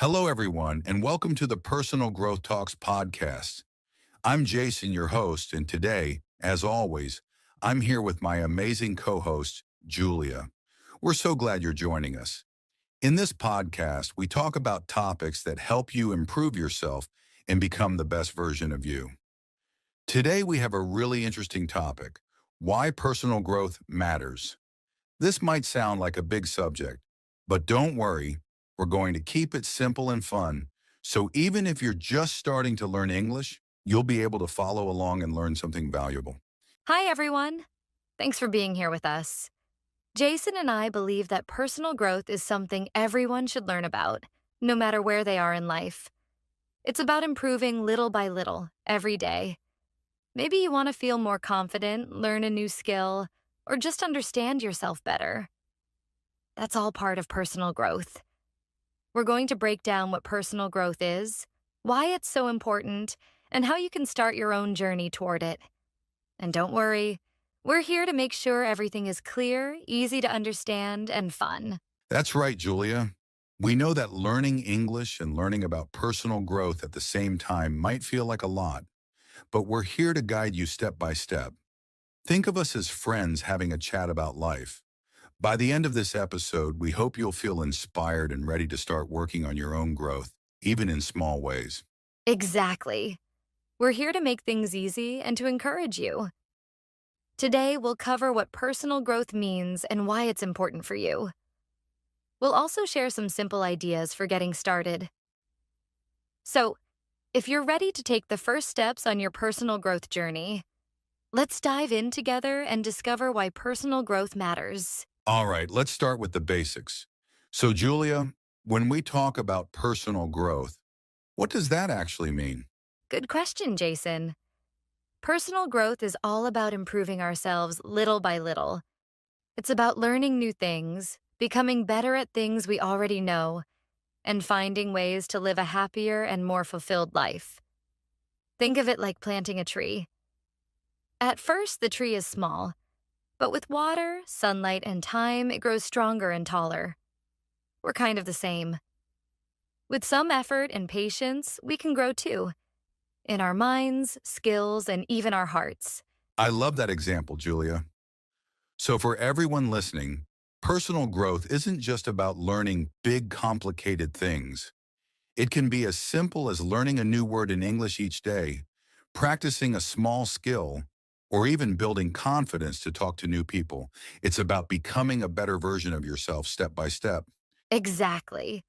Hello, everyone, and welcome to the Personal Growth Talks podcast. I'm Jason, your host, and today, as always, I'm here with my amazing co-host, Julia. We're so glad you're joining us. In this podcast, we talk about topics that help you improve yourself and become the best version of you. Today, we have a really interesting topic: why personal growth matters. This might sound like a big subject, but don't worry, we're going to keep it simple and fun. So even if you're just starting to learn English, you'll be able to follow along and learn something valuable. Hi, everyone. Thanks for being here with us. Jason and I believe that personal growth is something everyone should learn about, no matter where they are in life. It's about improving little by little, every day. Maybe you want to feel more confident, learn a new skill, or just understand yourself better. That's all part of personal growth. We're going to break down what personal growth is, why it's so important, and how you can start your own journey toward it. And don't worry, we're here to make sure everything is clear, easy to understand, and fun. That's right, Julia. We know that learning English and learning about personal growth at the same time might feel like a lot, but we're here to guide you step by step. Think of us as friends having a chat about life. By the end of this episode, we hope you'll feel inspired and ready to start working on your own growth, even in small ways. Exactly. We're here to make things easy and to encourage you. Today, we'll cover what personal growth means and why it's important for you. We'll also share some simple ideas for getting started. So, if you're ready to take the first steps on your personal growth journey, let's dive in together and discover why personal growth matters. All right, let's start with the basics. So, Julia, when we talk about personal growth, what does that actually mean? Good question, Jason. Personal growth is all about improving ourselves little by little. It's about learning new things, becoming better at things we already know, and finding ways to live a happier and more fulfilled life. Think of it like planting a tree. At first, the tree is small, but with water, sunlight, and time, it grows stronger and taller. We're kind of the same. With some effort and patience, we can grow too, in our minds, skills, and even our hearts. I love that example, Julia. So, for everyone listening, personal growth isn't just about learning big, complicated things. It can be as simple as learning a new word in English each day, practicing a small skill, or even building confidence to talk to new people. It's about becoming a better version of yourself step by step. Exactly.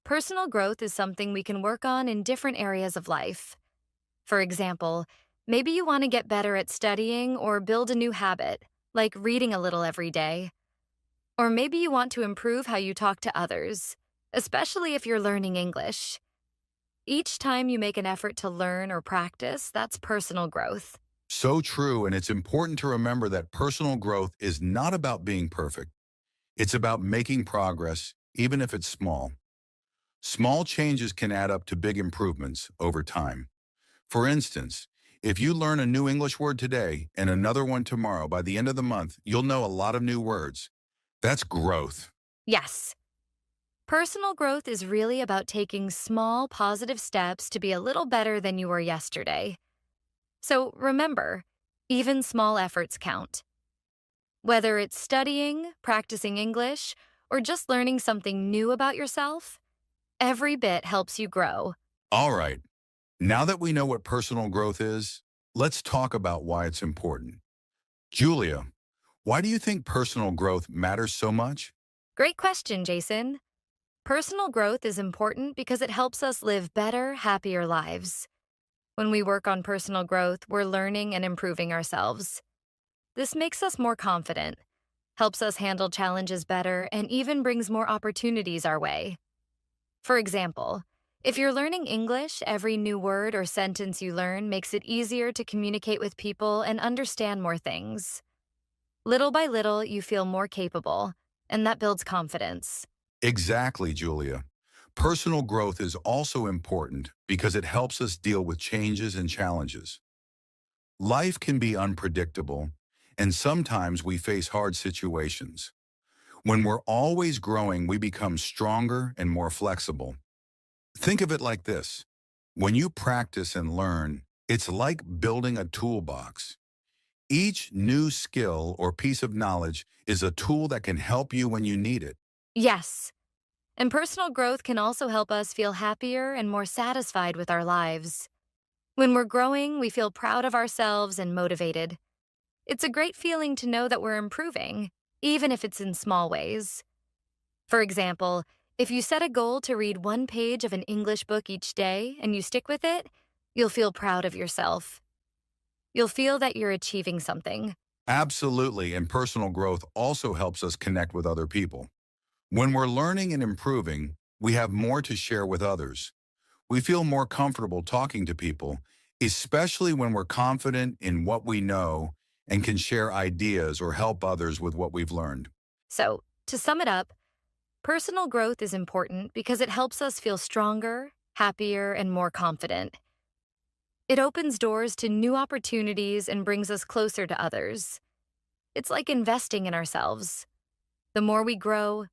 Personal growth is something we can work on in different areas of life. For example, maybe you want to get better at studying or build a new habit, like reading a little every day. Or maybe you want to improve how you talk to others, especially if you're learning English. Each time you make an effort to learn or practice, that's personal growth. So true, and it's important to remember that personal growth is not about being perfect. It's about making progress, even if it's small. Small changes can add up to big improvements over time. For instance, if you learn a new English word today and another one tomorrow, by the end of the month, you'll know a lot of new words. That's growth. Yes, personal growth is really about taking small, positive steps to be a little better than you were yesterday. So remember, even small efforts count. Whether it's studying, practicing English, or just learning something new about yourself, every bit helps you grow. All right, now that we know what personal growth is, let's talk about why it's important. Julia, why do you think personal growth matters so much? Great question, Jason. Personal growth is important because it helps us live better, happier lives. When we work on personal growth, we're learning and improving ourselves. This makes us more confident, helps us handle challenges better, and even brings more opportunities our way. For example, if you're learning English, every new word or sentence you learn makes it easier to communicate with people and understand more things. Little by little, you feel more capable, and that builds confidence. Exactly, Julia. Personal growth is also important because it helps us deal with changes and challenges. Life can be unpredictable, and sometimes we face hard situations. When we're always growing, we become stronger and more flexible. Think of it like this. When you practice and learn, it's like building a toolbox. Each new skill or piece of knowledge is a tool that can help you when you need it. Yes, and personal growth can also help us feel happier and more satisfied with our lives. When we're growing, we feel proud of ourselves and motivated. It's a great feeling to know that we're improving, even if it's in small ways. For example, if you set a goal to read one page of an English book each day and you stick with it, you'll feel proud of yourself. You'll feel that you're achieving something. Absolutely, and personal growth also helps us connect with other people. When we're learning and improving, we have more to share with others. We feel more comfortable talking to people, especially when we're confident in what we know and can share ideas or help others with what we've learned. So, to sum it up, personal growth is important because it helps us feel stronger, happier, and more confident. It opens doors to new opportunities and brings us closer to others. It's like investing in ourselves. The more we grow,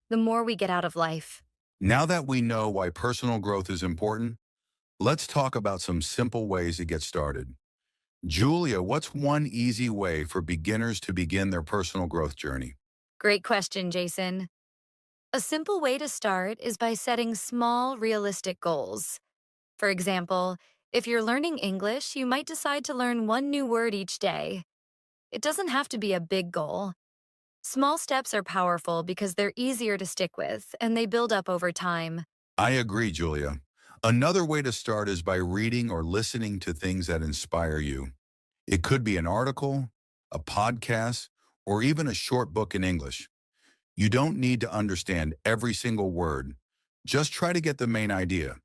the more we get out of life. Now that we know why personal growth is important, let's talk about some simple ways to get started. Julia, what's one easy way for beginners to begin their personal growth journey? Great question, Jason. A simple way to start is by setting small, realistic goals. For example, if you're learning English, you might decide to learn one new word each day. It doesn't have to be a big goal. Small steps are powerful because they're easier to stick with and they build up over time. I agree, Julia. Another way to start is by reading or listening to things that inspire you. It could be an article, a podcast, or even a short book in English. You don't need to understand every single word. Just try to get the main idea.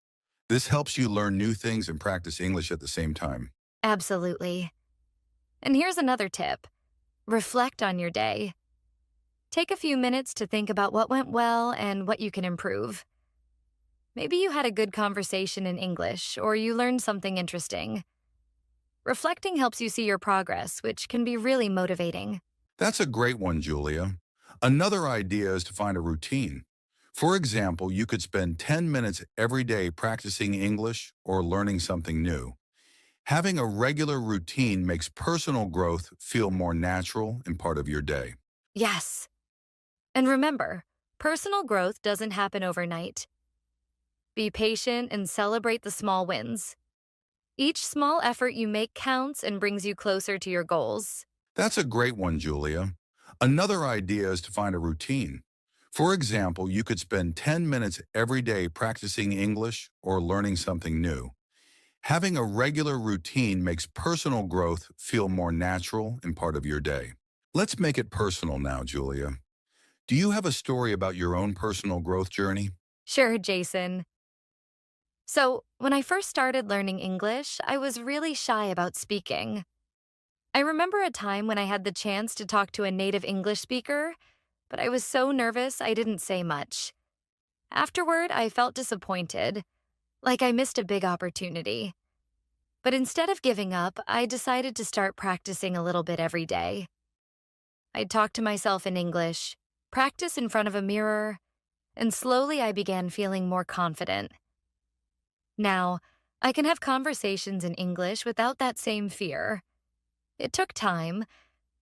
This helps you learn new things and practice English at the same time. Absolutely. And here's another tip: reflect on your day. Take a few minutes to think about what went well and what you can improve. Maybe you had a good conversation in English or you learned something interesting. Reflecting helps you see your progress, which can be really motivating. That's a great one, Julia. Another idea is to find a routine. For example, you could spend 10 minutes every day practicing English or learning something new. Having a regular routine makes personal growth feel more natural and part of your day. Yes. And remember, personal growth doesn't happen overnight. Be patient and celebrate the small wins. Each small effort you make counts and brings you closer to your goals. That's a great one, Julia. Another idea is to find a routine. For example, you could spend 10 minutes every day practicing English or learning something new. Having a regular routine makes personal growth feel more natural and part of your day. Let's make it personal now, Julia. Do you have a story about your own personal growth journey? Sure, Jason. So, when I first started learning English, I was really shy about speaking. I remember a time when I had the chance to talk to a native English speaker, but I was so nervous I didn't say much. Afterward, I felt disappointed, like I missed a big opportunity. But instead of giving up, I decided to start practicing a little bit every day. I'd talk to myself in English, practice in front of a mirror, and slowly I began feeling more confident. Now, I can have conversations in English without that same fear. It took time,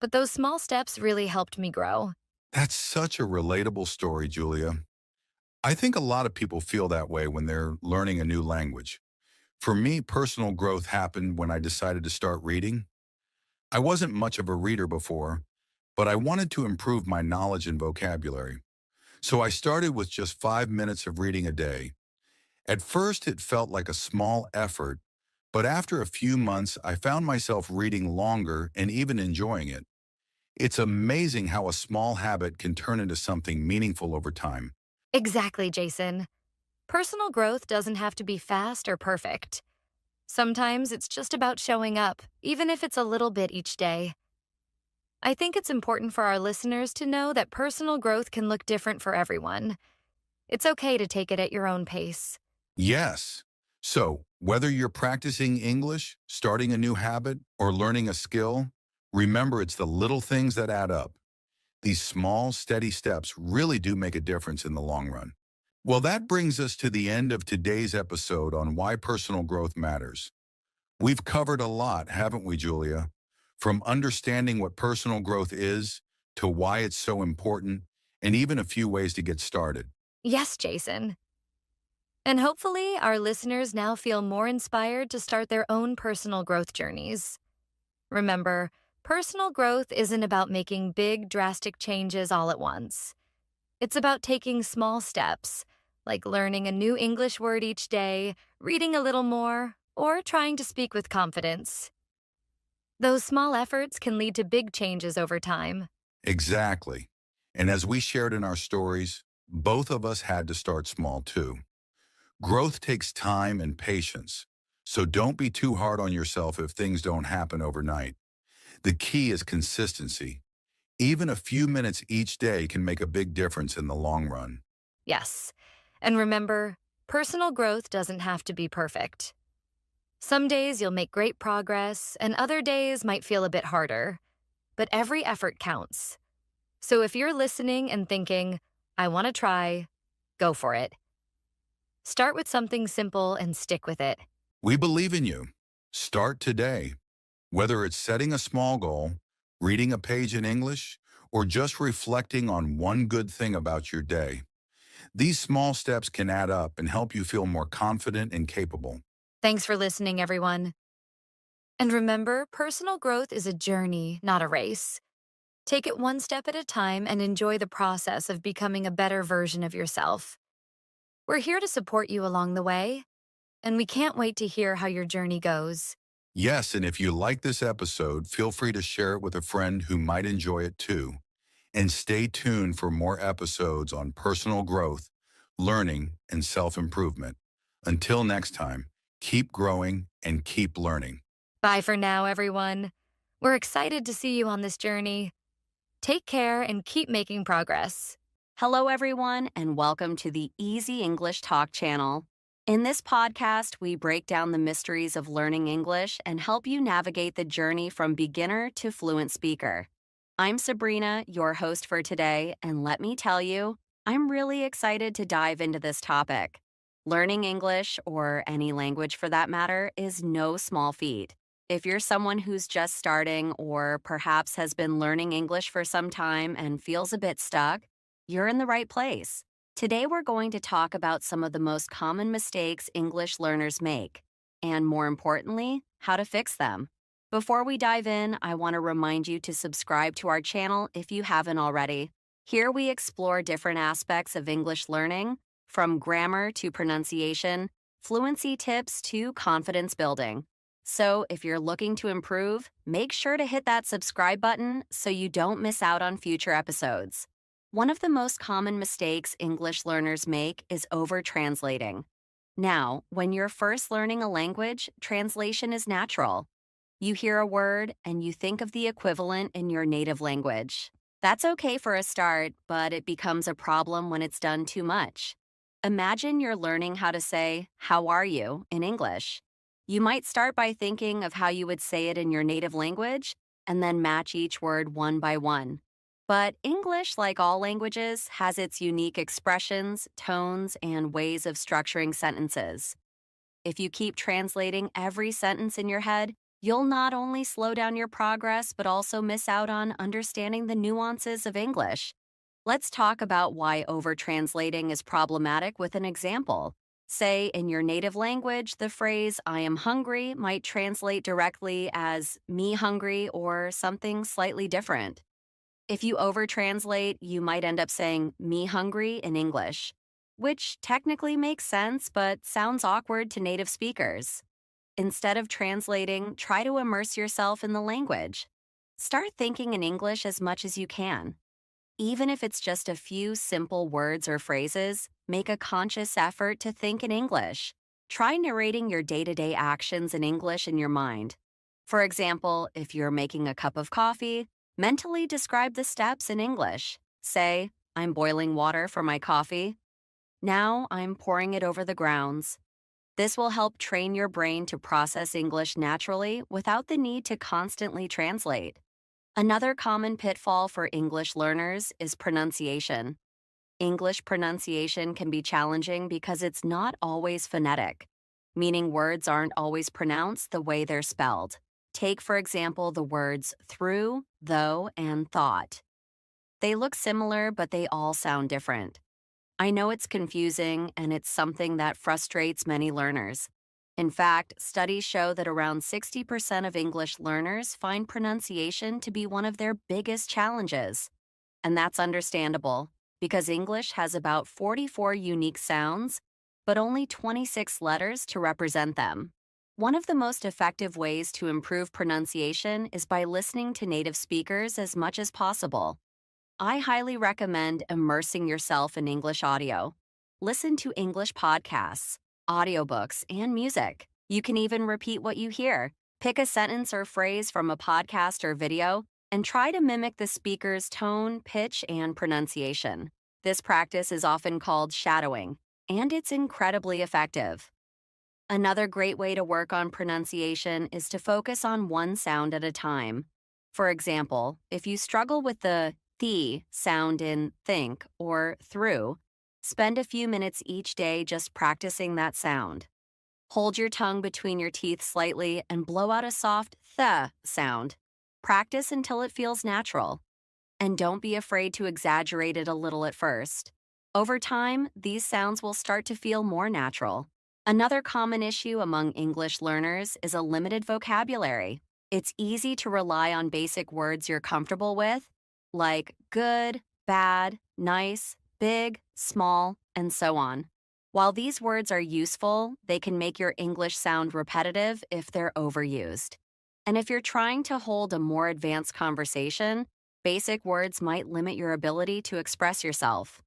but those small steps really helped me grow. That's such a relatable story, Julia. I think a lot of people feel that way when they're learning a new language. For me, personal growth happened when I decided to start reading. I wasn't much of a reader before, but I wanted to improve my knowledge and vocabulary. So I started with just 5 minutes of reading a day. At first, it felt like a small effort, but after a few months, I found myself reading longer and even enjoying it. It's amazing how a small habit can turn into something meaningful over time. Exactly, Jason. Personal growth doesn't have to be fast or perfect. Sometimes it's just about showing up, even if it's a little bit each day. I think it's important for our listeners to know that personal growth can look different for everyone. It's okay to take it at your own pace. Yes. So, whether you're practicing English, starting a new habit, or learning a skill, remember it's the little things that add up. These small, steady steps really do make a difference in the long run. Well, that brings us to the end of today's episode on why personal growth matters. We've covered a lot, haven't we, Julia? From understanding what personal growth is to why it's so important, and even a few ways to get started. Yes, Jason. And hopefully, our listeners now feel more inspired to start their own personal growth journeys. Remember, personal growth isn't about making big, drastic changes all at once. It's about taking small steps, like learning a new English word each day, reading a little more, or trying to speak with confidence. Those small efforts can lead to big changes over time. Exactly. And as we shared in our stories, both of us had to start small too. Growth takes time and patience, so don't be too hard on yourself if things don't happen overnight. The key is consistency. Even a few minutes each day can make a big difference in the long run. Yes. And remember, personal growth doesn't have to be perfect. Some days you'll make great progress, and other days might feel a bit harder. But every effort counts. So if you're listening and thinking, I want to try, go for it. Start with something simple and stick with it. We believe in you. Start today. Whether it's setting a small goal, reading a page in English, or just reflecting on one good thing about your day, these small steps can add up and help you feel more confident and capable. Thanks for listening, everyone. And remember, personal growth is a journey, not a race. Take it one step at a time and enjoy the process of becoming a better version of yourself. We're here to support you along the way, and we can't wait to hear how your journey goes. Yes, and if you like this episode, feel free to share it with a friend who might enjoy it too. And stay tuned for more episodes on personal growth, learning, and self-improvement. Until next time, keep growing and keep learning. Bye for now, everyone. We're excited to see you on this journey. Take care and keep making progress. Hello, everyone, and welcome to the Easy English Talk channel. In this podcast, we break down the mysteries of learning English and help you navigate the journey from beginner to fluent speaker. I'm Sabrina, your host for today, and let me tell you, I'm really excited to dive into this topic. Learning English, or any language for that matter, is no small feat. If you're someone who's just starting or perhaps has been learning English for some time and feels a bit stuck, you're in the right place. Today, we're going to talk about some of the most common mistakes English learners make, and more importantly, how to fix them. Before we dive in, I want to remind you to subscribe to our channel if you haven't already. Here we explore different aspects of English learning, from grammar to pronunciation, fluency tips to confidence building. So if you're looking to improve, make sure to hit that subscribe button so you don't miss out on future episodes. One of the most common mistakes English learners make is over-translating. Now, when you're first learning a language, translation is natural. You hear a word and you think of the equivalent in your native language. That's okay for a start, but it becomes a problem when it's done too much. Imagine you're learning how to say, "How are you?" in English. You might start by thinking of how you would say it in your native language and then match each word one by one. But English, like all languages, has its unique expressions, tones, and ways of structuring sentences. If you keep translating every sentence in your head, you'll not only slow down your progress, but also miss out on understanding the nuances of English. Let's talk about why over-translating is problematic with an example. Say, in your native language, the phrase, "I am hungry," might translate directly as "me hungry" or something slightly different. If you over-translate, you might end up saying "me hungry" in English, which technically makes sense but sounds awkward to native speakers. Instead of translating, try to immerse yourself in the language. Start thinking in English as much as you can. Even if it's just a few simple words or phrases, make a conscious effort to think in English. Try narrating your day-to-day actions in English in your mind. For example, if you're making a cup of coffee, mentally describe the steps in English. Say, "I'm boiling water for my coffee." "Now I'm pouring it over the grounds." This will help train your brain to process English naturally without the need to constantly translate. Another common pitfall for English learners is pronunciation. English pronunciation can be challenging because it's not always phonetic, meaning words aren't always pronounced the way they're spelled. Take, for example, the words through, though, and thought. They look similar, but they all sound different. I know it's confusing, and it's something that frustrates many learners. In fact, studies show that around 60% of English learners find pronunciation to be one of their biggest challenges. And that's understandable, because English has about 44 unique sounds, but only 26 letters to represent them. One of the most effective ways to improve pronunciation is by listening to native speakers as much as possible. I highly recommend immersing yourself in English audio. Listen to English podcasts, audiobooks, and music. You can even repeat what you hear. Pick a sentence or phrase from a podcast or video and try to mimic the speaker's tone, pitch, and pronunciation. This practice is often called shadowing, and it's incredibly effective. Another great way to work on pronunciation is to focus on one sound at a time. For example, if you struggle with the "the" sound in think or through, spend a few minutes each day just practicing that sound. Hold your tongue between your teeth slightly and blow out a soft th sound. Practice until it feels natural. And don't be afraid to exaggerate it a little at first. Over time, these sounds will start to feel more natural. Another common issue among English learners is a limited vocabulary. It's easy to rely on basic words you're comfortable with, like good, bad, nice, big, small, and so on. While these words are useful, they can make your English sound repetitive if they're overused. And if you're trying to hold a more advanced conversation, basic words might limit your ability to express yourself.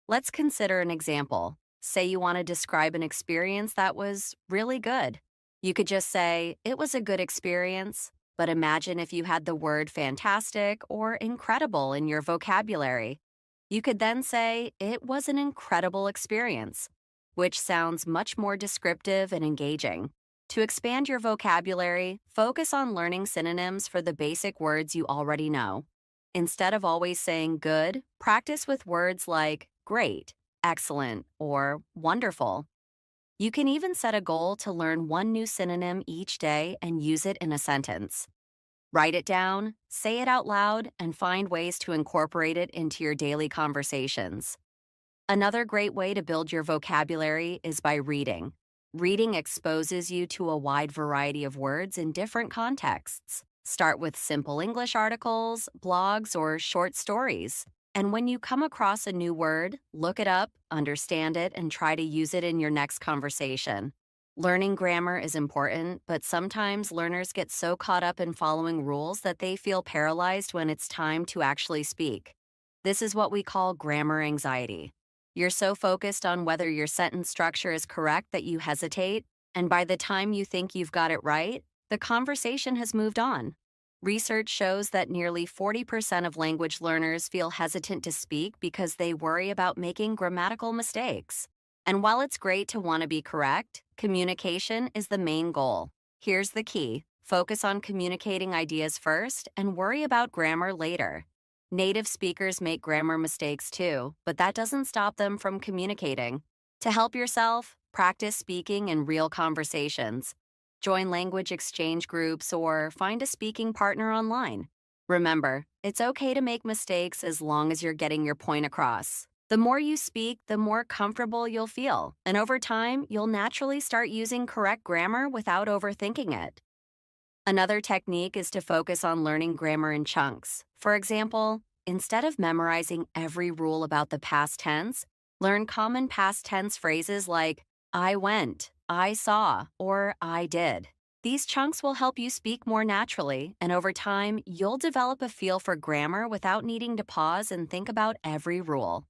Let's consider an example. Say you want to describe an experience that was really good. You could just say, "It was a good experience," but imagine if you had the word fantastic or incredible in your vocabulary. You could then say, "It was an incredible experience," which sounds much more descriptive and engaging. To expand your vocabulary, focus on learning synonyms for the basic words you already know. Instead of always saying good, practice with words like great, excellent, or wonderful. You can even set a goal to learn one new synonym each day and use it in a sentence. Write it down, say it out loud, and find ways to incorporate it into your daily conversations. Another great way to build your vocabulary is by reading. Reading exposes you to a wide variety of words in different contexts. Start with simple English articles, blogs, or short stories. And when you come across a new word, look it up, understand it, and try to use it in your next conversation. Learning grammar is important, but sometimes learners get so caught up in following rules that they feel paralyzed when it's time to actually speak. This is what we call grammar anxiety. You're so focused on whether your sentence structure is correct that you hesitate, and by the time you think you've got it right, the conversation has moved on. Research shows that nearly 40% of language learners feel hesitant to speak because they worry about making grammatical mistakes. And while it's great to want to be correct, communication is the main goal. Here's the key: focus on communicating ideas first and worry about grammar later. Native speakers make grammar mistakes too, but that doesn't stop them from communicating. To help yourself, practice speaking in real conversations. Join language exchange groups or find a speaking partner online. Remember, it's okay to make mistakes as long as you're getting your point across. The more you speak, the more comfortable you'll feel, and over time, you'll naturally start using correct grammar without overthinking it. Another technique is to focus on learning grammar in chunks. For example, instead of memorizing every rule about the past tense, learn common past tense phrases like I went, I saw, or I did. These chunks will help you speak more naturally, and over time, you'll develop a feel for grammar without needing to pause and think about every rule.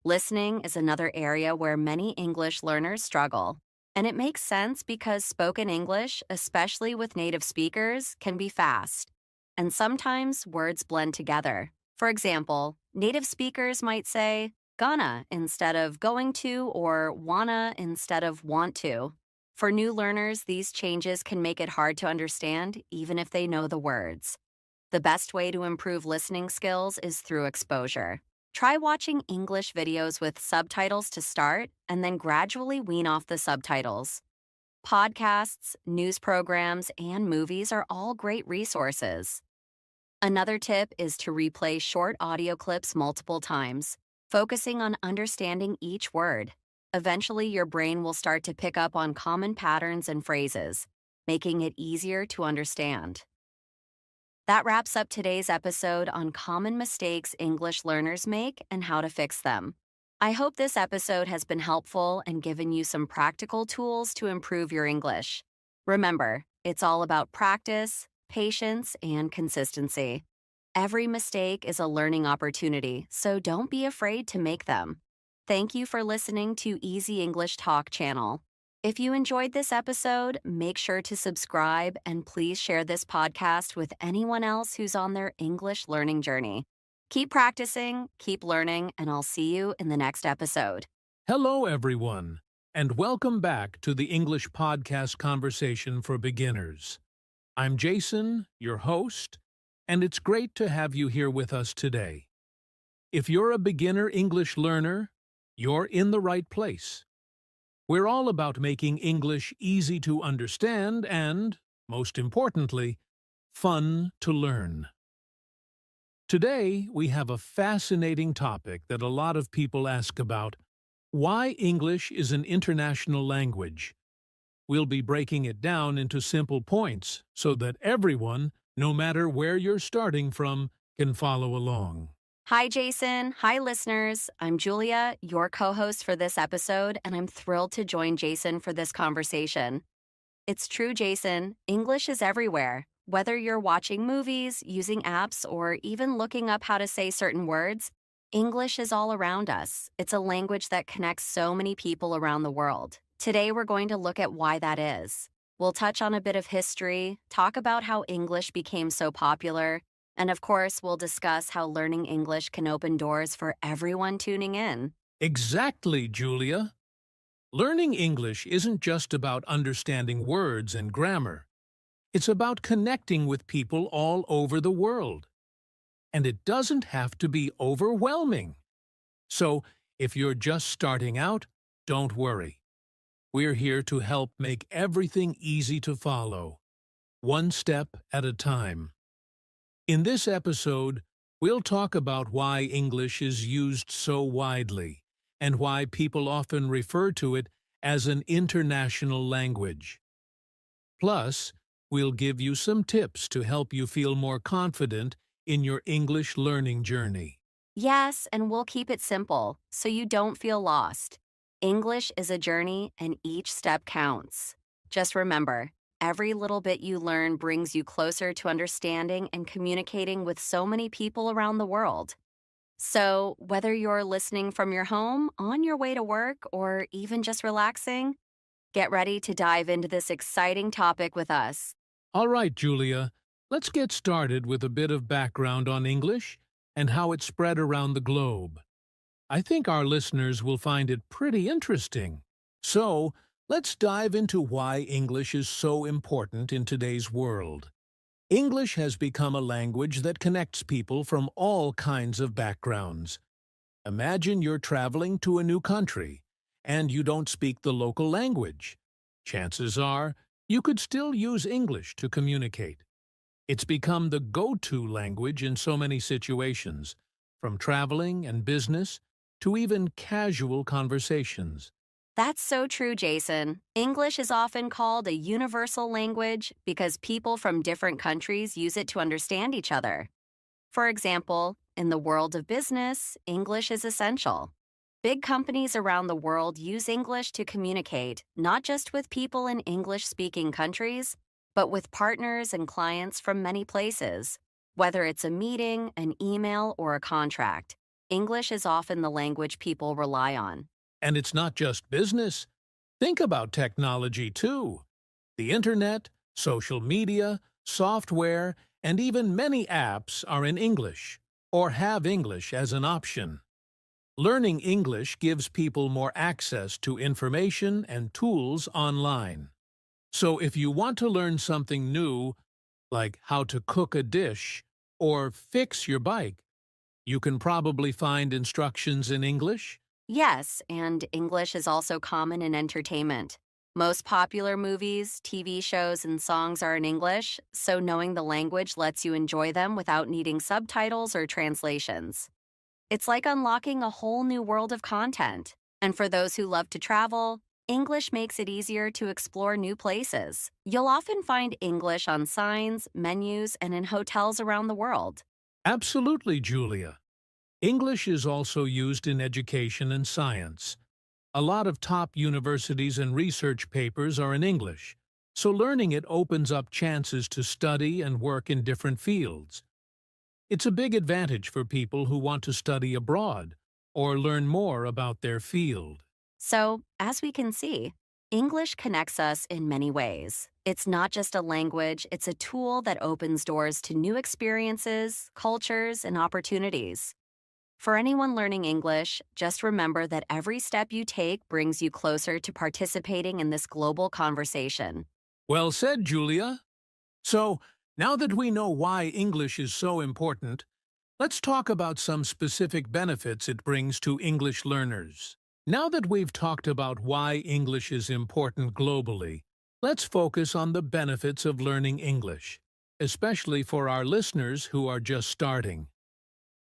Listening is another area where many English learners struggle. And it makes sense because spoken English, especially with native speakers, can be fast. And sometimes words blend together. For example, native speakers might say gonna instead of going to, or wanna instead of want to. For new learners, these changes can make it hard to understand, even if they know the words. The best way to improve listening skills is through exposure. Try watching English videos with subtitles to start and then gradually wean off the subtitles. Podcasts, news programs, and movies are all great resources. Another tip is to replay short audio clips multiple times, focusing on understanding each word. Eventually, your brain will start to pick up on common patterns and phrases, making it easier to understand. That wraps up today's episode on common mistakes English learners make and how to fix them. I hope this episode has been helpful and given you some practical tools to improve your English. Remember, it's all about practice, patience, and consistency. Every mistake is a learning opportunity, so don't be afraid to make them. Thank you for listening to Easy English Talk channel. If you enjoyed this episode, make sure to subscribe and please share this podcast with anyone else who's on their English learning journey. Keep practicing, keep learning, and I'll see you in the next episode. Hello, everyone, and welcome back to the English Podcast Conversation for Beginners. I'm Jason, your host, and it's great to have you here with us today. If you're a beginner English learner, you're in the right place. We're all about making English easy to understand and, most importantly, fun to learn. Today, we have a fascinating topic that a lot of people ask about: why English is an international language. We'll be breaking it down into simple points so that everyone, no matter where you're starting from, can follow along. Hi, Jason. Hi, listeners. I'm Julia, your co-host for this episode, and I'm thrilled to join Jason for this conversation. It's true, Jason. English is everywhere. Whether you're watching movies, using apps, or even looking up how to say certain words, English is all around us. It's a language that connects so many people around the world. Today, we're going to look at why that is. We'll touch on a bit of history, talk about how English became so popular, and of course, we'll discuss how learning English can open doors for everyone tuning in. Exactly, Julia. Learning English isn't just about understanding words and grammar. It's about connecting with people all over the world. And it doesn't have to be overwhelming. So, if you're just starting out, don't worry. We're here to help make everything easy to follow, one step at a time. In this episode, we'll talk about why English is used so widely and why people often refer to it as an international language. Plus, we'll give you some tips to help you feel more confident in your English learning journey. Yes, and we'll keep it simple so you don't feel lost. English is a journey, and each step counts. Just remember, every little bit you learn brings you closer to understanding and communicating with so many people around the world. So, whether you're listening from your home, on your way to work, or even just relaxing, get ready to dive into this exciting topic with us. All right, Julia, let's get started with a bit of background on English and how it spread around the globe. I think our listeners will find it pretty interesting. So, let's dive into why English is so important in today's world. English has become a language that connects people from all kinds of backgrounds. Imagine you're traveling to a new country, and you don't speak the local language. Chances are, you could still use English to communicate. It's become the go-to language in so many situations, from traveling and business to even casual conversations. That's so true, Jason. English is often called a universal language because people from different countries use it to understand each other. For example, in the world of business, English is essential. Big companies around the world use English to communicate, not just with people in English-speaking countries, but with partners and clients from many places. Whether it's a meeting, an email, or a contract, English is often the language people rely on. And it's not just business. Think about technology, too. The internet, social media, software, and even many apps are in English, or have English as an option. Learning English gives people more access to information and tools online. So if you want to learn something new, like how to cook a dish or fix your bike, You can probably find instructions in English. Yes, and English is also common in entertainment. Most popular movies, TV shows, and songs are in English, so knowing the language lets you enjoy them without needing subtitles or translations. It's like unlocking a whole new world of content. And for those who love to travel, English makes it easier to explore new places. You'll often find English on signs, menus, and in hotels around the world. Absolutely, Julia. English is also used in education and science. A lot of top universities and research papers are in English, so learning it opens up chances to study and work in different fields. It's a big advantage for people who want to study abroad or learn more about their field. So, as we can see, English connects us in many ways. It's not just a language, it's a tool that opens doors to new experiences, cultures, and opportunities. For anyone learning English, just remember that every step you take brings you closer to participating in this global conversation. Well said, Julia. So, now that we know why English is so important, let's talk about some specific benefits it brings to English learners. Now that we've talked about why English is important globally, let's focus on the benefits of learning English, especially for our listeners who are just starting.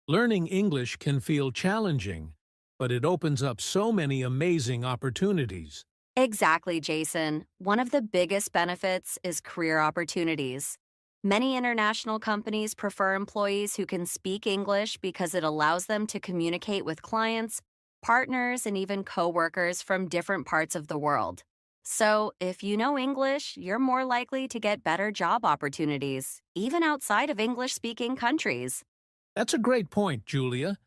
Learning English can feel challenging, but it opens up so many amazing opportunities. Exactly, Jason. One of the biggest benefits is career opportunities. Many international companies prefer employees who can speak English because it allows them to communicate with clients, partners, and even coworkers from different parts of the world. So, if you know English, you're more likely to get better job opportunities, even outside of English-speaking countries. That's a great point, Julia.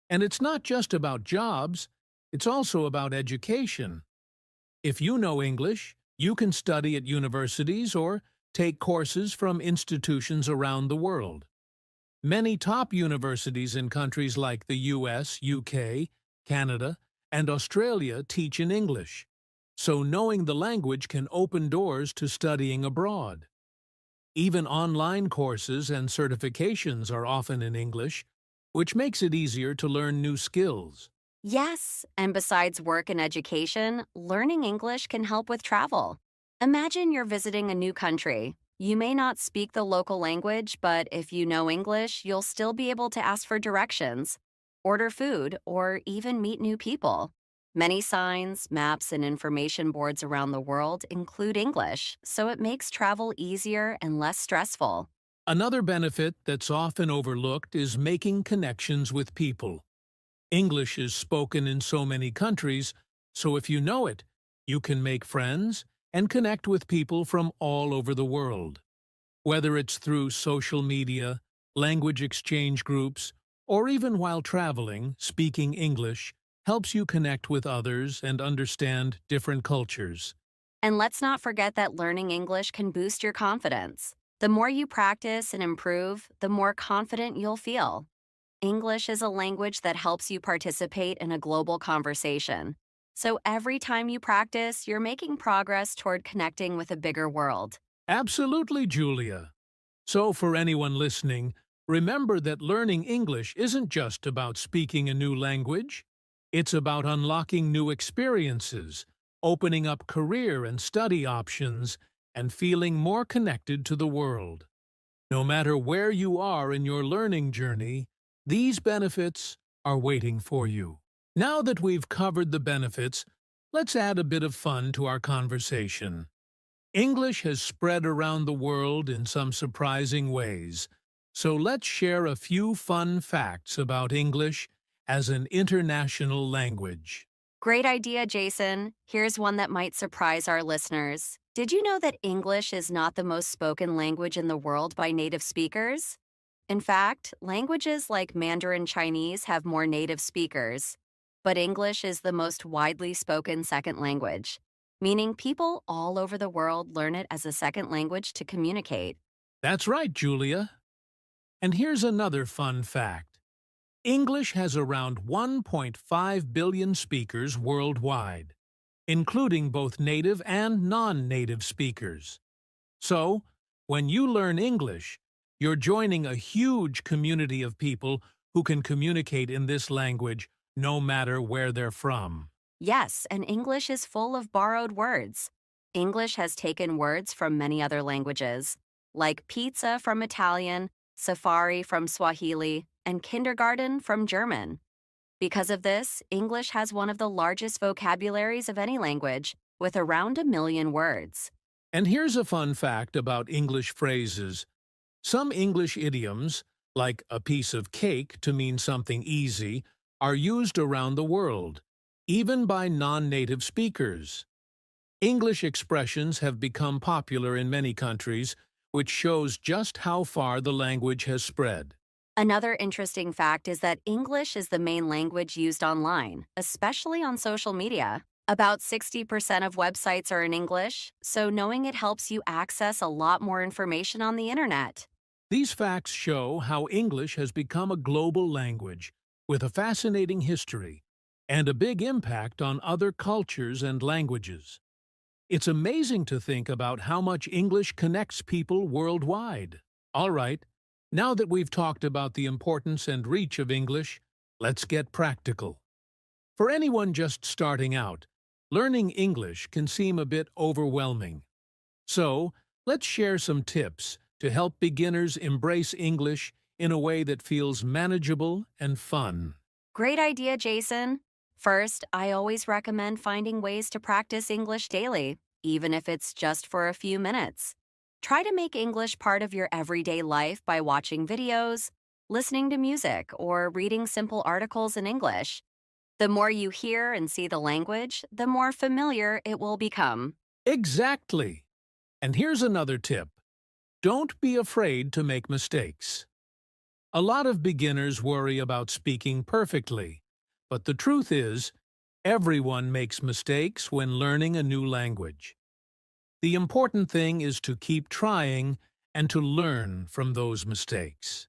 And it's not just about jobs, it's also about education. If you know English, you can study at universities or take courses from institutions around the world. Many top universities in countries like the US, UK, Canada, and Australia teach in English, so knowing the language can open doors to studying abroad. Even online courses and certifications are often in English, which makes it easier to learn new skills. Yes, and besides work and education, learning English can help with travel. Imagine you're visiting a new country. You may not speak the local language, but if you know English, you'll still be able to ask for directions, order food, or even meet new people. Many signs, maps, and information boards around the world include English, so it makes travel easier and less stressful. Another benefit that's often overlooked is making connections with people. English is spoken in so many countries, so if you know it, you can make friends and connect with people from all over the world. Whether it's through social media, language exchange groups, or even while traveling, speaking English helps you connect with others and understand different cultures. And let's not forget that learning English can boost your confidence. The more you practice and improve, the more confident you'll feel. English is a language that helps you participate in a global conversation. So every time you practice, you're making progress toward connecting with a bigger world. Absolutely, Julia. So for anyone listening, remember that learning English isn't just about speaking a new language. It's about unlocking new experiences, opening up career and study options, and feeling more connected to the world. No matter where you are in your learning journey, these benefits are waiting for you. Now that we've covered the benefits, let's add a bit of fun to our conversation. English has spread around the world in some surprising ways, so let's share a few fun facts about English as an international language. Great idea, Jason. Here's one that might surprise our listeners. Did you know that English is not the most spoken language in the world by native speakers? In fact, languages like Mandarin Chinese have more native speakers, but English is the most widely spoken second language, meaning people all over the world learn it as a second language to communicate. That's right, Julia. And here's another fun fact. English has around 1.5 billion speakers worldwide, including both native and non-native speakers. So, when you learn English, you're joining a huge community of people who can communicate in this language no matter where they're from. Yes, and English is full of borrowed words. English has taken words from many other languages, like pizza from Italian, safari from Swahili, and kindergarten from German. Because of this, English has one of the largest vocabularies of any language, with around 1 million words. And here's a fun fact about English phrases. Some English idioms, like a piece of cake to mean something easy, are used around the world, even by non-native speakers. English expressions have become popular in many countries, which shows just how far the language has spread. Another interesting fact is that English is the main language used online, especially on social media. About 60% of websites are in English, so knowing it helps you access a lot more information on the internet. These facts show how English has become a global language with a fascinating history and a big impact on other cultures and languages. It's amazing to think about how much English connects people worldwide. All right, now that we've talked about the importance and reach of English, let's get practical. For anyone just starting out, learning English can seem a bit overwhelming. So, let's share some tips to help beginners embrace English in a way that feels manageable and fun. Great idea, Jason. First, I always recommend finding ways to practice English daily, even if it's just for a few minutes. Try to make English part of your everyday life by watching videos, listening to music, or reading simple articles in English. The more you hear and see the language, the more familiar it will become. Exactly! And here's another tip. Don't be afraid to make mistakes. A lot of beginners worry about speaking perfectly, but the truth is, everyone makes mistakes when learning a new language. The important thing is to keep trying and to learn from those mistakes.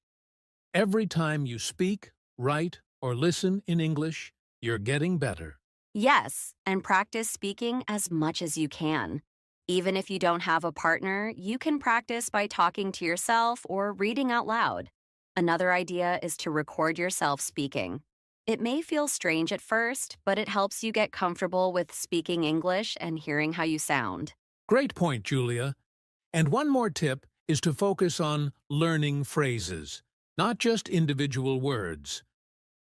Every time you speak, write, or listen in English, you're getting better. Yes, and practice speaking as much as you can. Even if you don't have a partner, you can practice by talking to yourself or reading out loud. Another idea is to record yourself speaking. It may feel strange at first, but it helps you get comfortable with speaking English and hearing how you sound. Great point, Julia. And one more tip is to focus on learning phrases, not just individual words.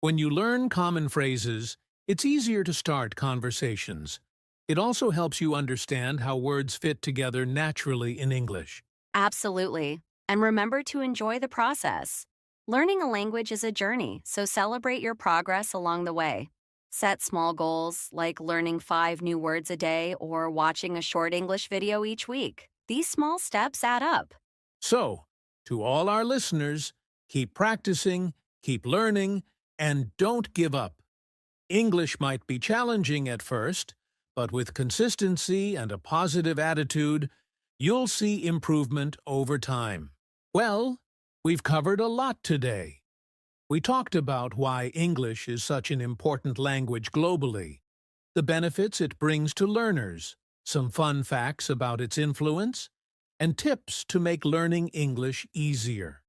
When you learn common phrases, it's easier to start conversations. It also helps you understand how words fit together naturally in English. Absolutely. And remember to enjoy the process. Learning a language is a journey, so celebrate your progress along the way. Set small goals, like learning 5 new words a day or watching a short English video each week. These small steps add up. So, to all our listeners, keep practicing, keep learning, and don't give up. English might be challenging at first, but with consistency and a positive attitude, you'll see improvement over time. Well, we've covered a lot today. We talked about why English is such an important language globally, the benefits it brings to learners, some fun facts about its influence, and tips to make learning English easier.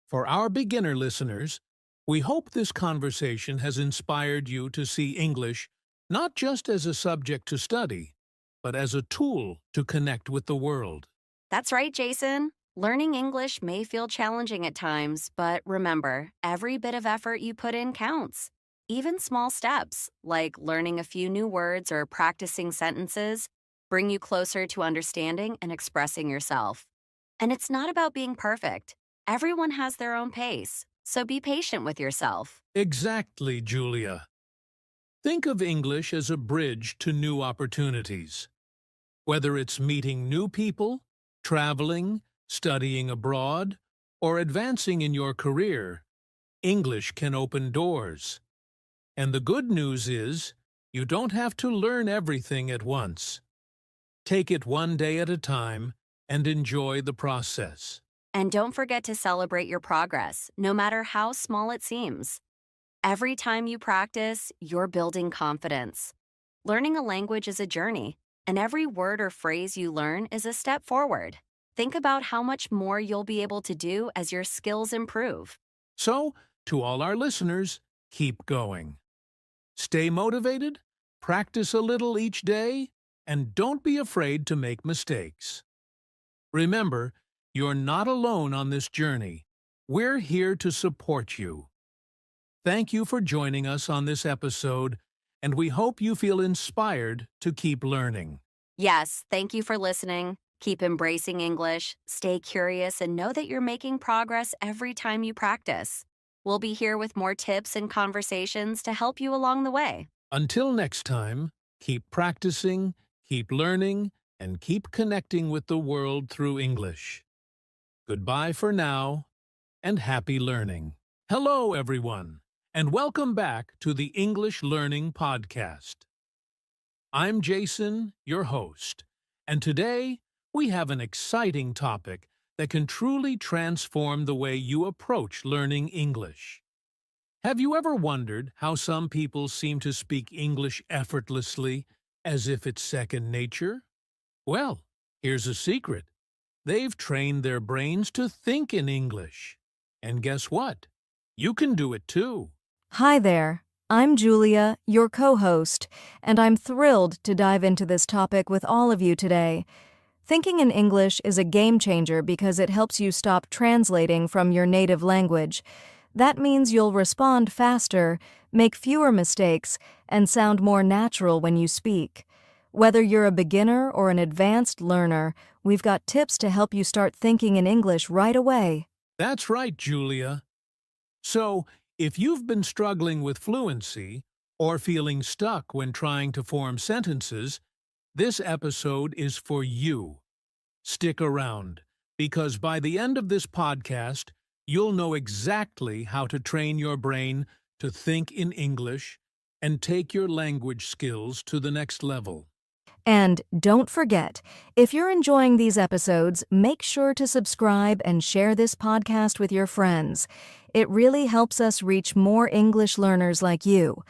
For our beginner listeners, we hope this conversation has inspired you to see English not just as a subject to study, but as a tool to connect with the world. That's right, Jason. Learning English may feel challenging at times, but remember, every bit of effort you put in counts. Even small steps, like learning a few new words or practicing sentences, bring you closer to understanding and expressing yourself. And it's not about being perfect. Everyone has their own pace, so be patient with yourself. Exactly, Julia. Think of English as a bridge to new opportunities. Whether it's meeting new people, traveling, studying abroad, or advancing in your career, English can open doors. And the good news is, you don't have to learn everything at once. Take it one day at a time and enjoy the process. And don't forget to celebrate your progress, no matter how small it seems. Every time you practice, you're building confidence. Learning a language is a journey, and every word or phrase you learn is a step forward. Think about how much more you'll be able to do as your skills improve. So, To all our listeners, keep going. Stay motivated, practice a little each day, and don't be afraid to make mistakes. Remember, you're not alone on this journey. We're here to support you. Thank you for joining us on this episode, and we hope you feel inspired to keep learning. Yes, thank you for listening. Keep embracing English, stay curious, and know that you're making progress every time you practice. We'll be here with more tips and conversations to help you along the way. Until next time, keep practicing, keep learning, and keep connecting with the world through English. Goodbye for now, and happy learning. Hello, everyone, and welcome back to the English Learning Podcast. I'm Jason, your host, and today we have an exciting topic that can truly transform the way you approach learning English. Have you ever wondered how some people seem to speak English effortlessly, as if it's second nature? Well, here's a secret. They've trained their brains to think in English. And guess what? You can do it too. Hi there. I'm Julia, your co-host, and I'm thrilled to dive into this topic with all of you today. Thinking in English is a game changer because it helps you stop translating from your native language. That means you'll respond faster, make fewer mistakes, and sound more natural when you speak. Whether you're a beginner or an advanced learner, we've got tips to help you start thinking in English right away. That's right, Julia. So, if you've been struggling with fluency or feeling stuck when trying to form sentences, this episode is for you. Stick around, because by the end of this podcast, you'll know exactly how to train your brain to think in English and take your language skills to the next level. And don't forget, if you're enjoying these episodes, make sure to subscribe and share this podcast with your friends. It really helps us reach more English learners like you.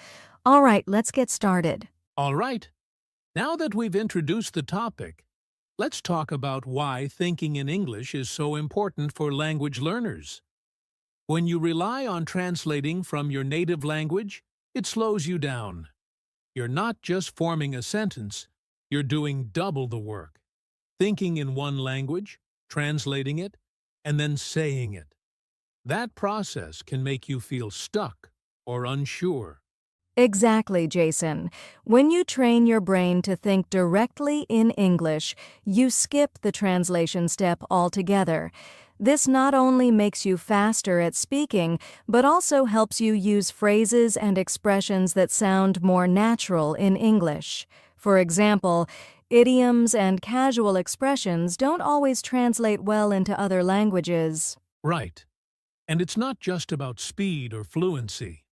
All right, let's get started. All right, now that we've introduced the topic, let's talk about why thinking in English is so important for language learners. When you rely on translating from your native language, it slows you down. You're not just forming a sentence, you're doing double the work. Thinking in one language, translating it, and then saying it. That process can make you feel stuck or unsure. Exactly, Jason. When you train your brain to think directly in English, you skip the translation step altogether. This not only makes you faster at speaking, but also helps you use phrases and expressions that sound more natural in English. For example, idioms and casual expressions don't always translate well into other languages. Right. And it's not just about speed or fluency.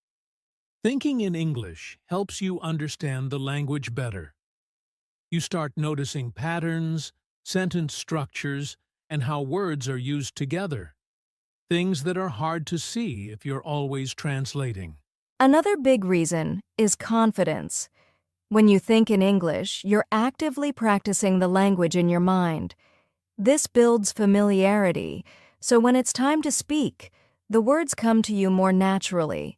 Thinking in English helps you understand the language better. You start noticing patterns, sentence structures, and how words are used together. Things that are hard to see if you're always translating. Another big reason is confidence. When you think in English, you're actively practicing the language in your mind. This builds familiarity, so when it's time to speak, the words come to you more naturally.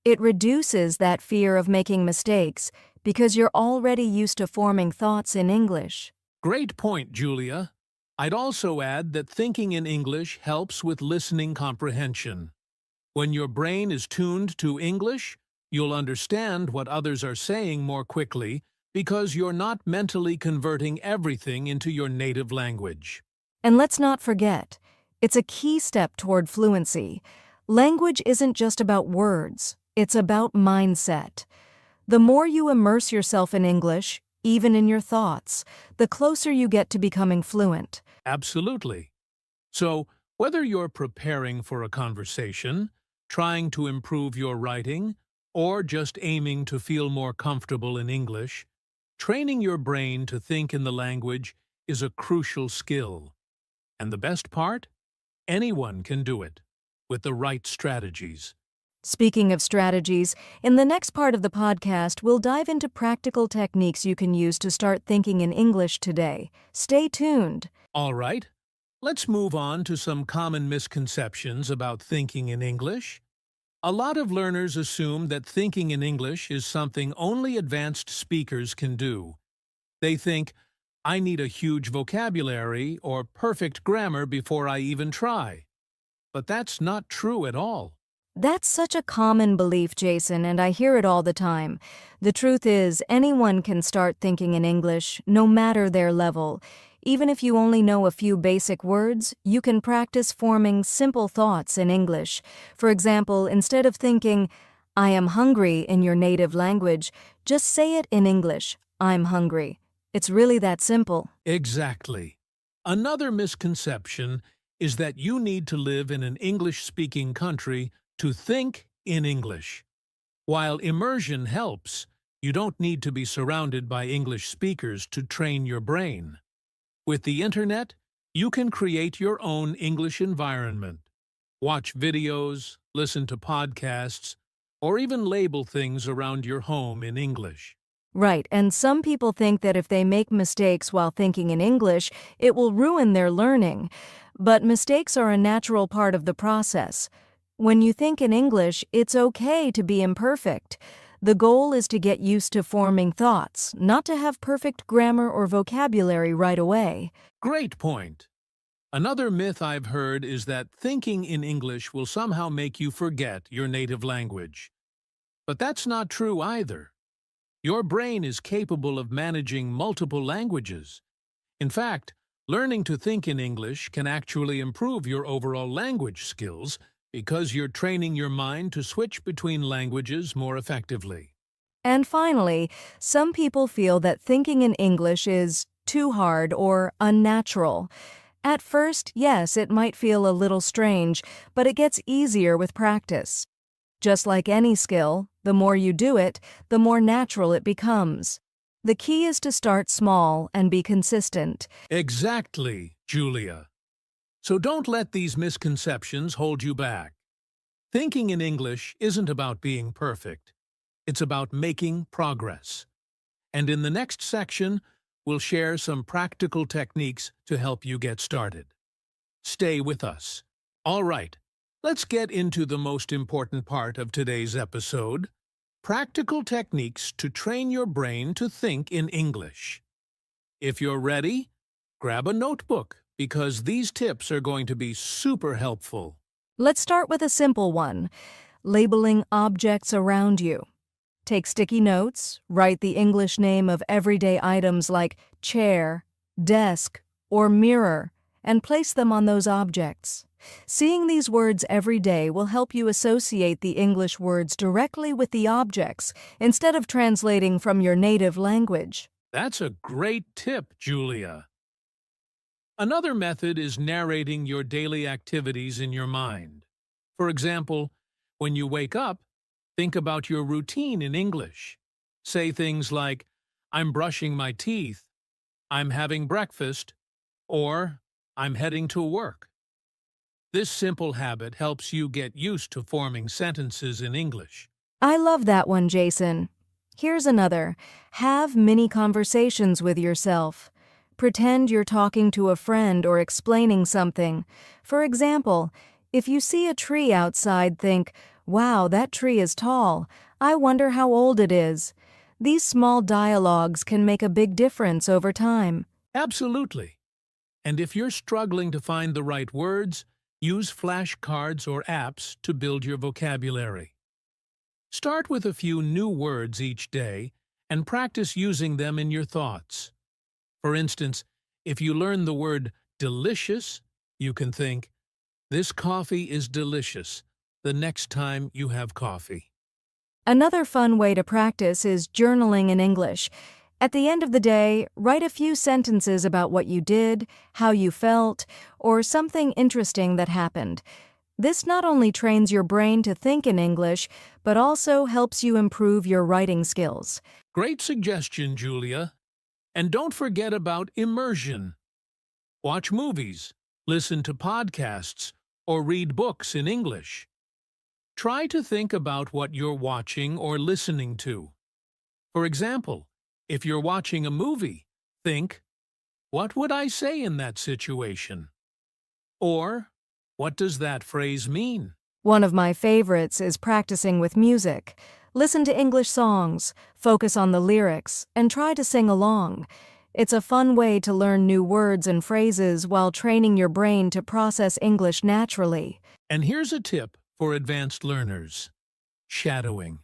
It reduces that fear of making mistakes because you're already used to forming thoughts in English. Great point, Julia. I'd also add that thinking in English helps with listening comprehension. When your brain is tuned to English, you'll understand what others are saying more quickly because you're not mentally converting everything into your native language. And let's not forget, it's a key step toward fluency. Language isn't just about words, it's about mindset. The more you immerse yourself in English, even in your thoughts, the closer you get to becoming fluent. Absolutely. So, whether you're preparing for a conversation, trying to improve your writing, or just aiming to feel more comfortable in English, training your brain to think in the language is a crucial skill. And the best part? Anyone can do it, with the right strategies. Speaking of strategies, in the next part of the podcast, we'll dive into practical techniques you can use to start thinking in English today. Stay tuned. All right, let's move on to some common misconceptions about thinking in English. A lot of learners assume that thinking in English is something only advanced speakers can do. They think, I need a huge vocabulary or perfect grammar before I even try. But that's not true at all. That's such a common belief, Jason, and I hear it all the time. The truth is, anyone can start thinking in English, no matter their level. Even if you only know a few basic words, you can practice forming simple thoughts in English. For example, instead of thinking, I am hungry in your native language, just say it in English, I'm hungry. It's really that simple. Exactly. Another misconception is that you need to live in an English-speaking country to think in English. While immersion helps, you don't need to be surrounded by English speakers to train your brain. With the internet, you can create your own English environment. Watch videos, listen to podcasts, or even label things around your home in English. Right, and some people think that if they make mistakes while thinking in English, it will ruin their learning. But mistakes are a natural part of the process. When you think in English, it's okay to be imperfect. The goal is to get used to forming thoughts, not to have perfect grammar or vocabulary right away. Great point. Another myth I've heard is that thinking in English will somehow make you forget your native language. But that's not true either. Your brain is capable of managing multiple languages. In fact, learning to think in English can actually improve your overall language skills because you're training your mind to switch between languages more effectively. And finally, some people feel that thinking in English is too hard or unnatural. At first, yes, it might feel a little strange, but it gets easier with practice. Just like any skill, the more you do it, the more natural it becomes. The key is to start small and be consistent. Exactly, Julia. So don't let these misconceptions hold you back. Thinking in English isn't about being perfect. It's about making progress. And in the next section, we'll share some practical techniques to help you get started. Stay with us. All right, let's get into the most important part of today's episode: practical techniques to train your brain to think in English. If you're ready, grab a notebook, because these tips are going to be super helpful. Let's start with a simple one: labeling objects around you. Take sticky notes, write the English name of everyday items like chair, desk, or mirror, and place them on those objects. Seeing these words every day will help you associate the English words directly with the objects instead of translating from your native language. That's a great tip, Julia. Another method is narrating your daily activities in your mind. For example, when you wake up, think about your routine in English. Say things like, I'm brushing my teeth, I'm having breakfast, or I'm heading to work. This simple habit helps you get used to forming sentences in English. I love that one, Jason. Here's another. Have mini conversations with yourself. Pretend you're talking to a friend or explaining something. For example, if you see a tree outside, think, wow, that tree is tall. I wonder how old it is. These small dialogues can make a big difference over time. Absolutely. And if you're struggling to find the right words, use flashcards or apps to build your vocabulary. Start with a few new words each day and practice using them in your thoughts. For instance, if you learn the word delicious, you can think, this coffee is delicious the next time you have coffee. Another fun way to practice is journaling in English. At the end of the day, write a few sentences about what you did, how you felt, or something interesting that happened. This not only trains your brain to think in English, but also helps you improve your writing skills. Great suggestion, Julia. And don't forget about immersion. Watch movies, listen to podcasts, or read books in English. Try to think about what you're watching or listening to. For example, if you're watching a movie, think, what would I say in that situation? Or, what does that phrase mean? One of my favorites is practicing with music. Listen to English songs, focus on the lyrics, and try to sing along. It's a fun way to learn new words and phrases while training your brain to process English naturally. And here's a tip for advanced learners. Shadowing.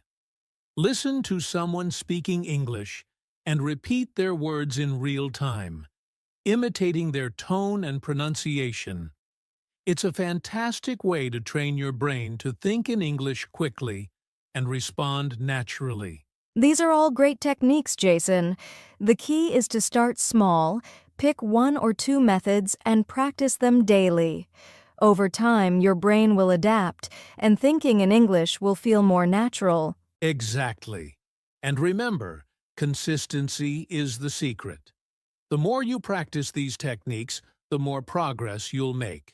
Listen to someone speaking English and repeat their words in real time, imitating their tone and pronunciation. It's a fantastic way to train your brain to think in English quickly and respond naturally. These are all great techniques, Jason. The key is to start small, pick 1 or 2 methods, and practice them daily. Over time, your brain will adapt, and thinking in English will feel more natural. Exactly. And remember, consistency is the secret. The more you practice these techniques, the more progress you'll make.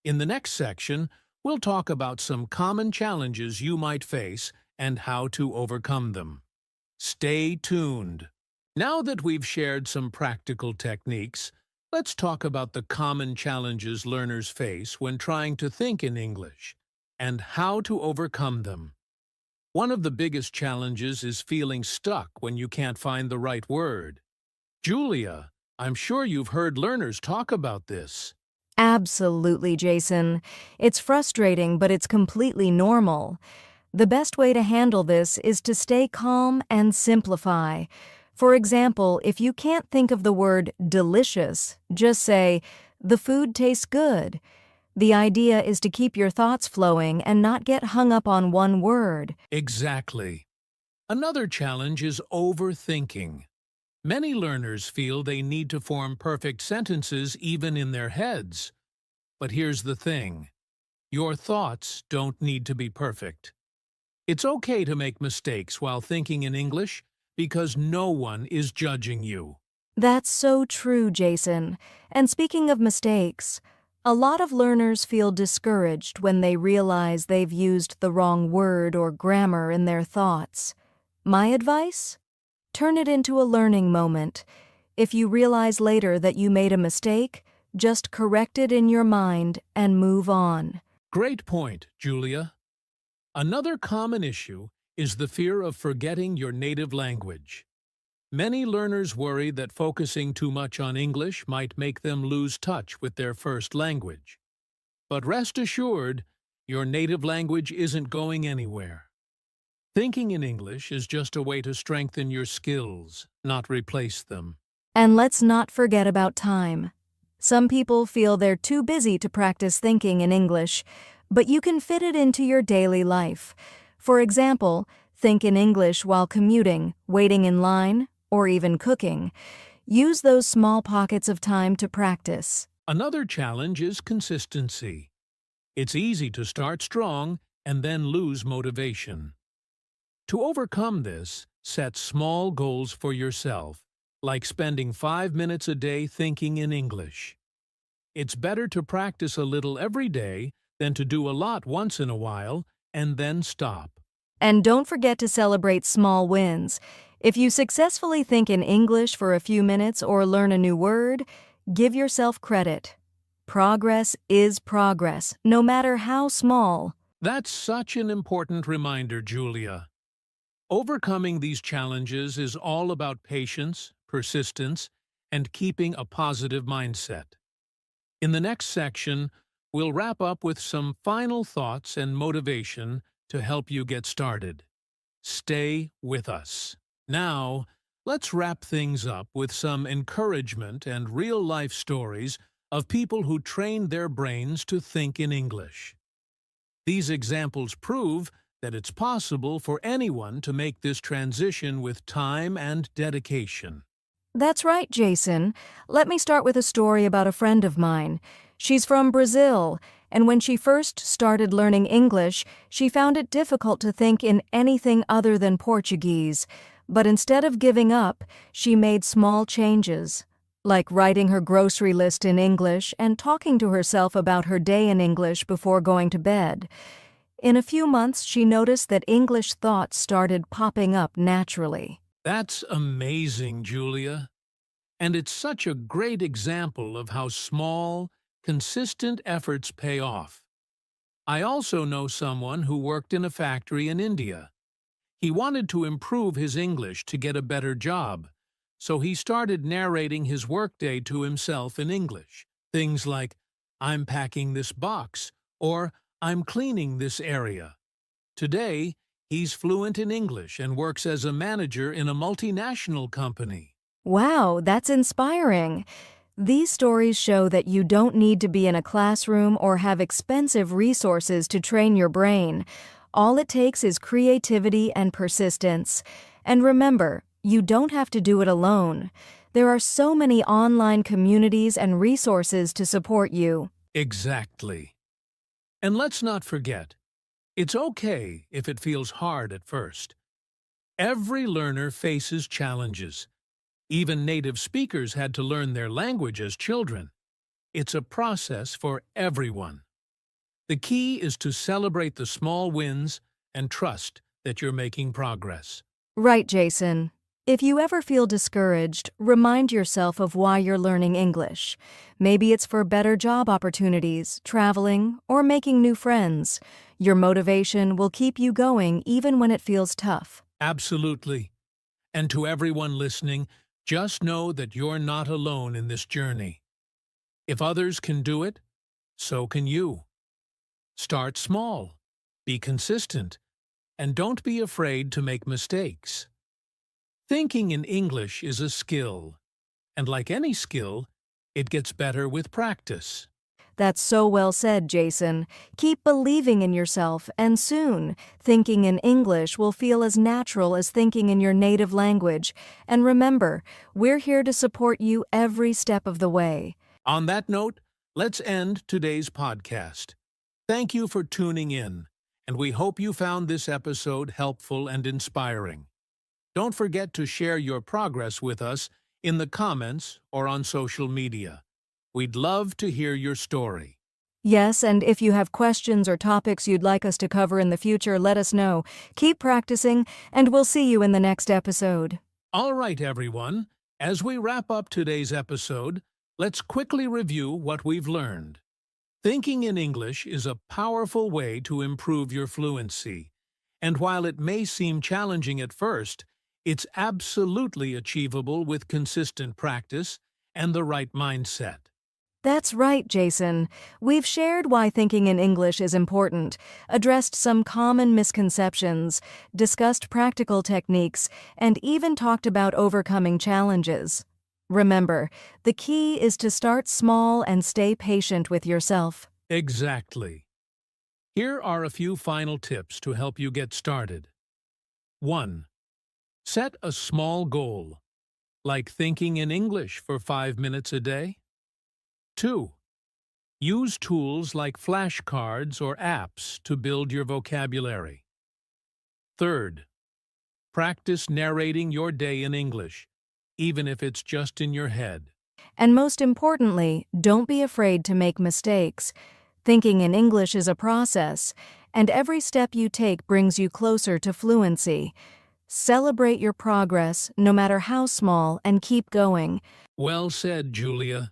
In the next section, we'll talk about some common challenges you might face and how to overcome them. Stay tuned. Now that we've shared some practical techniques, let's talk about the common challenges learners face when trying to think in English and how to overcome them. One of the biggest challenges is feeling stuck when you can't find the right word. Julia, I'm sure you've heard learners talk about this. Absolutely, Jason. It's frustrating, but it's completely normal. The best way to handle this is to stay calm and simplify. For example, if you can't think of the word delicious, just say, "The food tastes good." The idea is to keep your thoughts flowing and not get hung up on one word. Exactly. Another challenge is overthinking. Many learners feel they need to form perfect sentences even in their heads. But here's the thing. Your thoughts don't need to be perfect. It's okay to make mistakes while thinking in English because no one is judging you. That's so true, Jason. And speaking of mistakes, a lot of learners feel discouraged when they realize they've used the wrong word or grammar in their thoughts. My advice? Turn it into a learning moment. If you realize later that you made a mistake, just correct it in your mind and move on. Great point, Julia. Another common issue is the fear of forgetting your native language. Many learners worry that focusing too much on English might make them lose touch with their first language. But rest assured, your native language isn't going anywhere. Thinking in English is just a way to strengthen your skills, not replace them. And let's not forget about time. Some people feel they're too busy to practice thinking in English, but you can fit it into your daily life. For example, think in English while commuting, waiting in line, or even cooking. Use those small pockets of time to practice. Another challenge is consistency. It's easy to start strong and then lose motivation. To overcome this, set small goals for yourself, like spending 5 minutes a day thinking in English. It's better to practice a little every day than to do a lot once in a while and then stop. And don't forget to celebrate small wins. If you successfully think in English for a few minutes or learn a new word, give yourself credit. Progress is progress, no matter how small. That's such an important reminder, Julia. Overcoming these challenges is all about patience, persistence, and keeping a positive mindset. In the next section, we'll wrap up with some final thoughts and motivation to help you get started. Stay with us. Now, let's wrap things up with some encouragement and real-life stories of people who trained their brains to think in English. These examples prove that it's possible for anyone to make this transition with time and dedication. That's right, Jason. Let me start with a story about a friend of mine. She's from Brazil, and when she first started learning English, she found it difficult to think in anything other than Portuguese. But instead of giving up, she made small changes, like writing her grocery list in English and talking to herself about her day in English before going to bed. In a few months, she noticed that English thoughts started popping up naturally. That's amazing, Julia. And it's such a great example of how small, consistent efforts pay off. I also know someone who worked in a factory in India. He wanted to improve his English to get a better job, so he started narrating his workday to himself in English. Things like, "I'm packing this box," or "I'm cleaning this area." Today, he's fluent in English and works as a manager in a multinational company. Wow, that's inspiring. These stories show that you don't need to be in a classroom or have expensive resources to train your brain. All it takes is creativity and persistence. And remember, you don't have to do it alone. There are so many online communities and resources to support you. Exactly. And let's not forget, it's okay if it feels hard at first. Every learner faces challenges. Even native speakers had to learn their language as children. It's a process for everyone. The key is to celebrate the small wins and trust that you're making progress. Right, Jason. If you ever feel discouraged, remind yourself of why you're learning English. Maybe it's for better job opportunities, traveling, or making new friends. Your motivation will keep you going even when it feels tough. Absolutely. And to everyone listening, just know that you're not alone in this journey. If others can do it, so can you. Start small, be consistent, and don't be afraid to make mistakes. Thinking in English is a skill, and like any skill, it gets better with practice. That's so well said, Jason. Keep believing in yourself, and soon, thinking in English will feel as natural as thinking in your native language. And remember, we're here to support you every step of the way. On that note, let's end today's podcast. Thank you for tuning in, and we hope you found this episode helpful and inspiring. Don't forget to share your progress with us in the comments or on social media. We'd love to hear your story. Yes, and if you have questions or topics you'd like us to cover in the future, let us know. Keep practicing, and we'll see you in the next episode. All right, everyone. As we wrap up today's episode, let's quickly review what we've learned. Thinking in English is a powerful way to improve your fluency. And while it may seem challenging at first, it's absolutely achievable with consistent practice and the right mindset. That's right, Jason. We've shared why thinking in English is important, addressed some common misconceptions, discussed practical techniques, and even talked about overcoming challenges. Remember, the key is to start small and stay patient with yourself. Exactly. Here are a few final tips to help you get started. 1. Set a small goal, like thinking in English for 5 minutes a day. 2. Use tools like flashcards or apps to build your vocabulary. 3. Practice narrating your day in English, even if it's just in your head. And most importantly, don't be afraid to make mistakes. Thinking in English is a process, and every step you take brings you closer to fluency. Celebrate your progress, no matter how small, and keep going. Well said, Julia.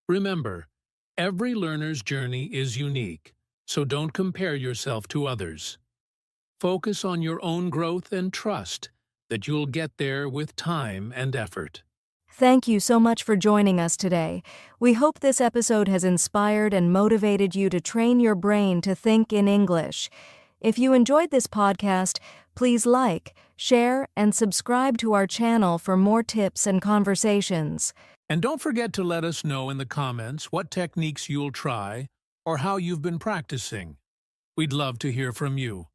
Remember, every learner's journey is unique, so don't compare yourself to others. Focus on your own growth and trust that you'll get there with time and effort. Thank you so much for joining us today. We hope this episode has inspired and motivated you to train your brain to think in English. If you enjoyed this podcast, please like, share, and subscribe to our channel for more tips and conversations. And don't forget to let us know in the comments what techniques you'll try or how you've been practicing. We'd love to hear from you.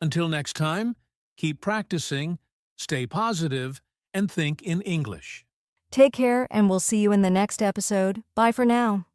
Until next time, keep practicing, stay positive, and think in English. Take care, and we'll see you in the next episode. Bye for now.